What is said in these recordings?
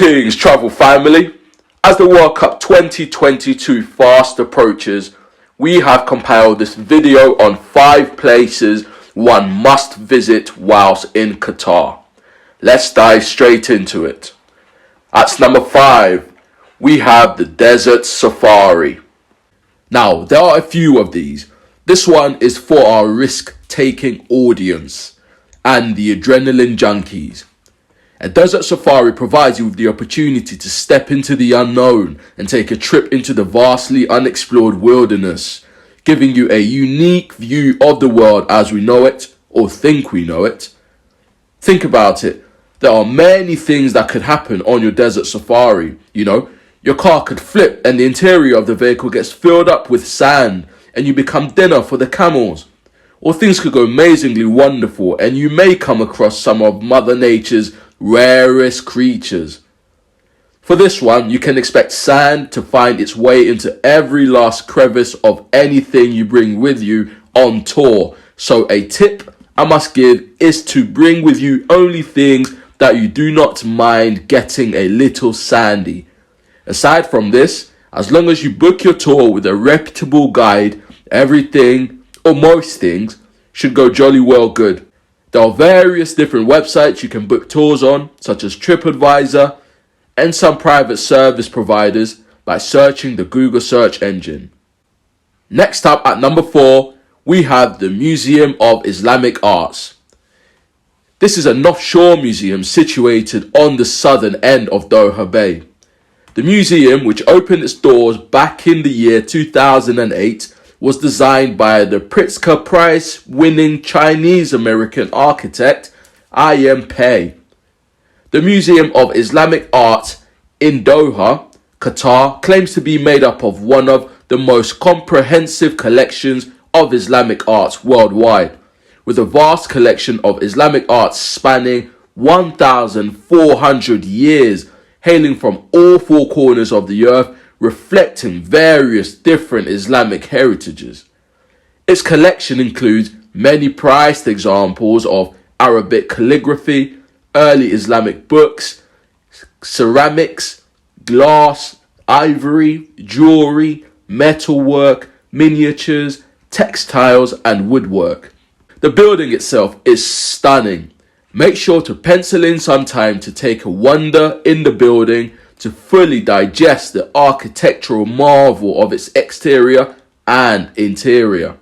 Greetings, travel family. As the World Cup 2022 fast approaches, we have compiled this video on 5 places one must visit whilst in Qatar. Let's dive straight into it. At number 5, we have the Desert Safari. Now, there are a few of these. This one is for our risk-taking audience and the adrenaline junkies. A desert safari provides you with the opportunity to step into the unknown and take a trip into the vastly unexplored wilderness, giving you a unique view of the world as we know it, or think we know it. Think about it. There are many things that could happen on your desert safari. You know, your car could flip and the interior of the vehicle gets filled up with sand and you become dinner for the camels. Or things could go amazingly wonderful and you may come across some of Mother Nature's rarest creatures. For this one, you can expect sand to find its way into every last crevice of anything you bring with you on tour. So a tip I must give is to bring with you only things that you do not mind getting a little sandy. Aside from this, as long as you book your tour with a reputable guide, everything, or most things, should go jolly well good. There are various different websites you can book tours on, such as TripAdvisor, and some private service providers by searching the Google search engine. Next up at number 4, we have the Museum of Islamic Arts. This is an offshore museum situated on the southern end of Doha Bay. The museum, which opened its doors back in the year 2008, was designed by the Pritzker Prize-winning Chinese-American architect I.M. Pei. The Museum of Islamic Art in Doha, Qatar, claims to be made up of one of the most comprehensive collections of Islamic arts worldwide, with a vast collection of Islamic arts spanning 1,400 years, hailing from all 4 corners of the earth, reflecting various different Islamic heritages. Its collection includes many prized examples of Arabic calligraphy, early Islamic books, ceramics, glass, ivory, jewelry, metalwork, miniatures, textiles, and woodwork. The building itself is stunning. Make sure to pencil in some time to take a wander in the building to fully digest the architectural marvel of its exterior and interior.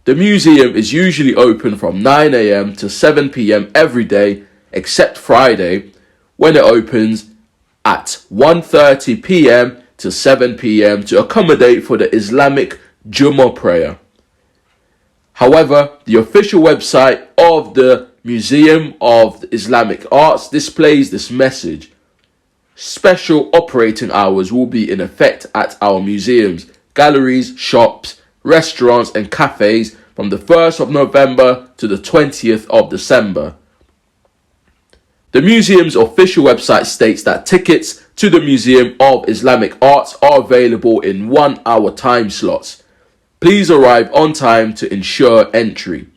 The museum is usually open from 9 a.m. to 7 p.m. every day, except Friday, when it opens at 1:30 p.m. to 7 p.m. to accommodate for the Islamic Jummah prayer. However, the official website of the Museum of Islamic Arts displays this message. Special operating hours will be in effect at our museums, galleries, shops, restaurants and cafes from the 1st of November to the 20th of December. The museum's official website states that tickets to the Museum of Islamic Arts are available in 1-hour time slots. Please arrive on time to ensure entry.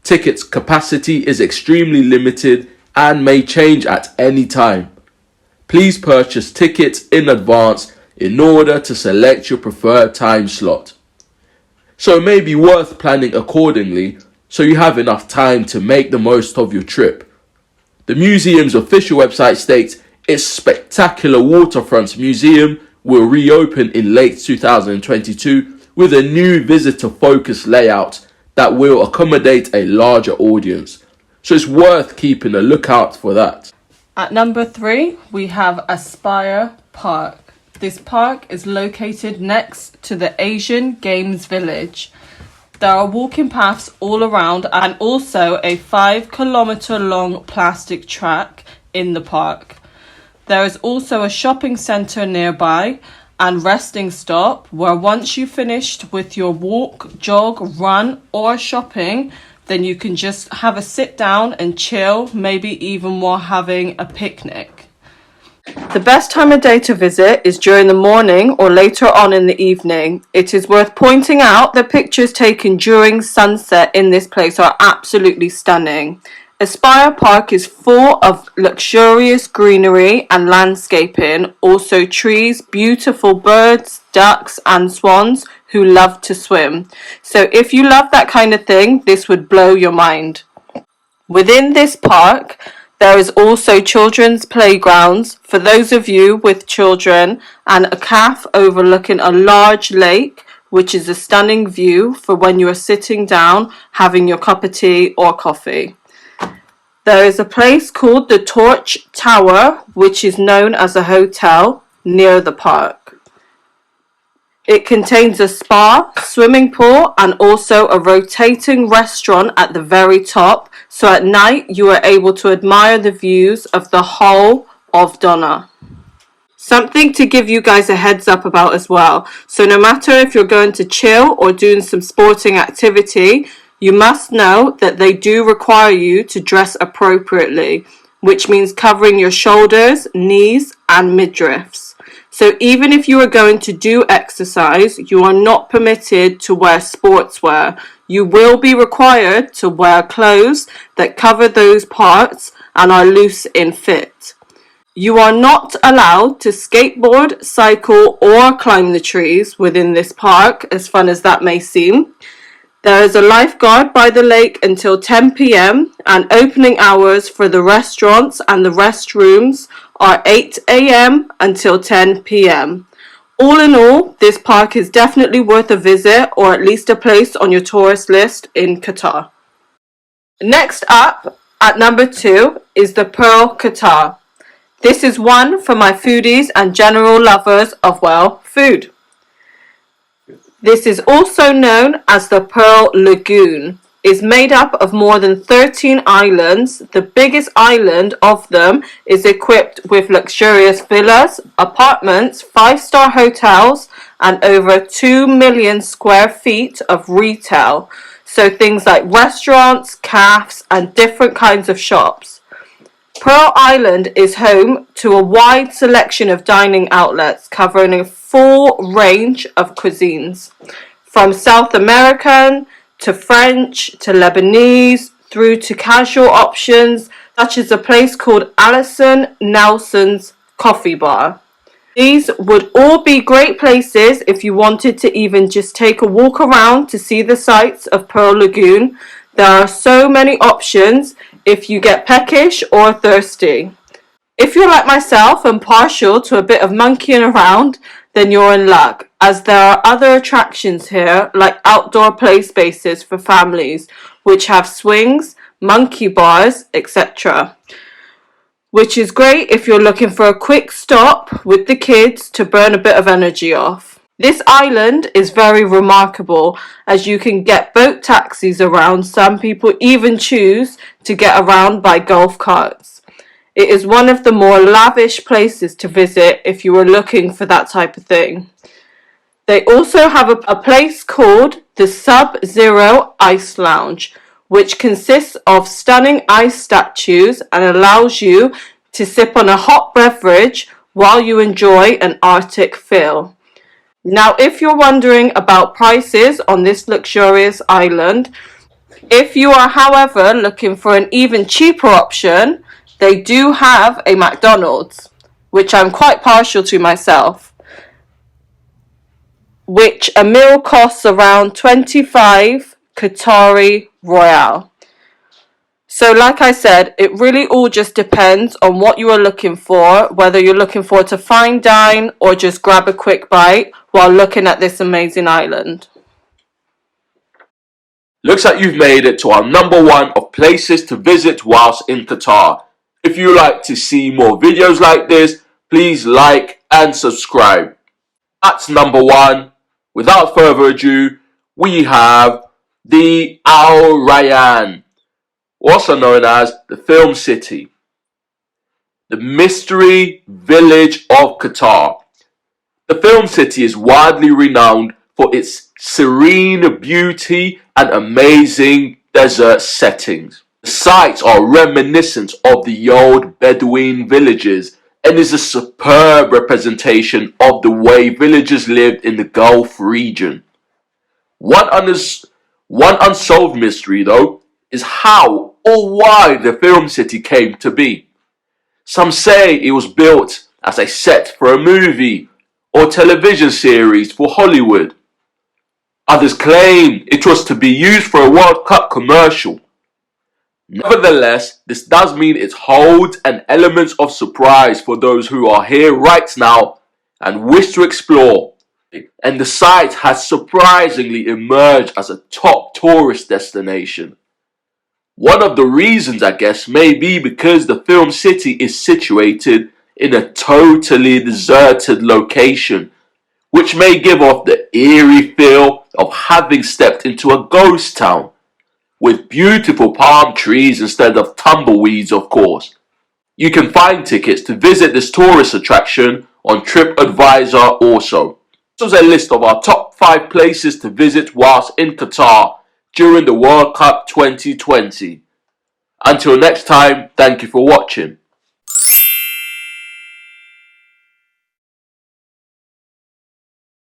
Tickets capacity is extremely limited and may change at any time. Please purchase tickets in advance in order to select your preferred time slot. So it may be worth planning accordingly so you have enough time to make the most of your trip. The museum's official website states its spectacular waterfront museum will reopen in late 2022 with a new visitor-focused layout that will accommodate a larger audience. So it's worth keeping a lookout for that. At number 3, we have Aspire Park. This park is located next to the Asian Games Village. There are walking paths all around and also a 5-kilometer long plastic track in the park. There is also a shopping centre nearby and resting stop where once you've finished with your walk, jog, run or shopping, then you can just have a sit down and chill, maybe even while having a picnic. The best time of day to visit is during the morning or later on in the evening. It is worth pointing out that pictures taken during sunset in this place are absolutely stunning. Aspire Park is full of luxurious greenery and landscaping, also trees, beautiful birds, ducks and swans who love to swim. So if you love that kind of thing, this would blow your mind. Within this park, there is also children's playgrounds for those of you with children and a cafe overlooking a large lake, which is a stunning view for when you are sitting down having your cup of tea or coffee. There is a place called the Torch Tower, which is known as a hotel near the park. It contains a spa, swimming pool, and also a rotating restaurant at the very top, so at night you are able to admire the views of the whole of Donna. Something to give you guys a heads up about as well. So no matter if you're going to chill or doing some sporting activity, you must know that they do require you to dress appropriately, which means covering your shoulders, knees, and midriffs. So even if you are going to do exercise, you are not permitted to wear sportswear. You will be required to wear clothes that cover those parts and are loose in fit. You are not allowed to skateboard, cycle, or climb the trees within this park, as fun as that may seem. There is a lifeguard by the lake until 10 p.m. and opening hours for the restaurants and the restrooms are 8 a.m. until 10 p.m. All in all, this park is definitely worth a visit or at least a place on your tourist list in Qatar. Next up, at number 2, is the Pearl Qatar. This is one for my foodies and general lovers of, well, food. This is also known as the Pearl Lagoon. It's made up of more than 13 islands. The biggest island of them is equipped with luxurious villas, apartments, 5-star hotels, and over 2 million square feet of retail. So things like restaurants, cafes, and different kinds of shops. Pearl Island is home to a wide selection of dining outlets covering a full range of cuisines, from South American to French to Lebanese through to casual options such as a place called Alison Nelson's Coffee Bar. These would all be great places if you wanted to even just take a walk around to see the sights of Pearl Lagoon. There are so many options if you get peckish or thirsty. If you're like myself and partial to a bit of monkeying around, then you're in luck, as there are other attractions here like outdoor play spaces for families which have swings, monkey bars, etc. Which is great if you're looking for a quick stop with the kids to burn a bit of energy off. This island is very remarkable as you can get boat taxis around. Some people even choose to get around by golf carts. It is one of the more lavish places to visit if you are looking for that type of thing. They also have a place called the Sub-Zero Ice Lounge, which consists of stunning ice statues and allows you to sip on a hot beverage while you enjoy an Arctic feel. Now, if you're wondering about prices on this luxurious island, if you are, however, looking for an even cheaper option, they do have a McDonald's, which I'm quite partial to myself, which a meal costs around 25 Qatari Royale. So like I said, it really all just depends on what you are looking for, whether you're looking for to fine dine or just grab a quick bite while looking at this amazing island. Looks like you've made it to our number 1 of places to visit whilst in Qatar. If you like to see more videos like this, please like and subscribe. That's number 1. Without further ado, we have the Al Rayyan, also known as the Film City, the mystery village of Qatar. The Film City is widely renowned for its serene beauty and amazing desert settings. The sites are reminiscent of the old Bedouin villages and is a superb representation of the way villagers lived in the Gulf region. One unsolved mystery, though, is how or why the film city came to be. Some say it was built as a set for a movie or television series for Hollywood. Others claim it was to be used for a World Cup commercial. Nevertheless, this does mean it holds an element of surprise for those who are here right now and wish to explore. And the site has surprisingly emerged as a top tourist destination. One of the reasons, I guess, may be because the film city is situated in a totally deserted location, which may give off the eerie feel of having stepped into a ghost town, with beautiful palm trees instead of tumbleweeds, of course. You can find tickets to visit this tourist attraction on TripAdvisor also. This was a list of our top 5 places to visit whilst in Qatar during the World Cup 2020. Until next time, thank you for watching.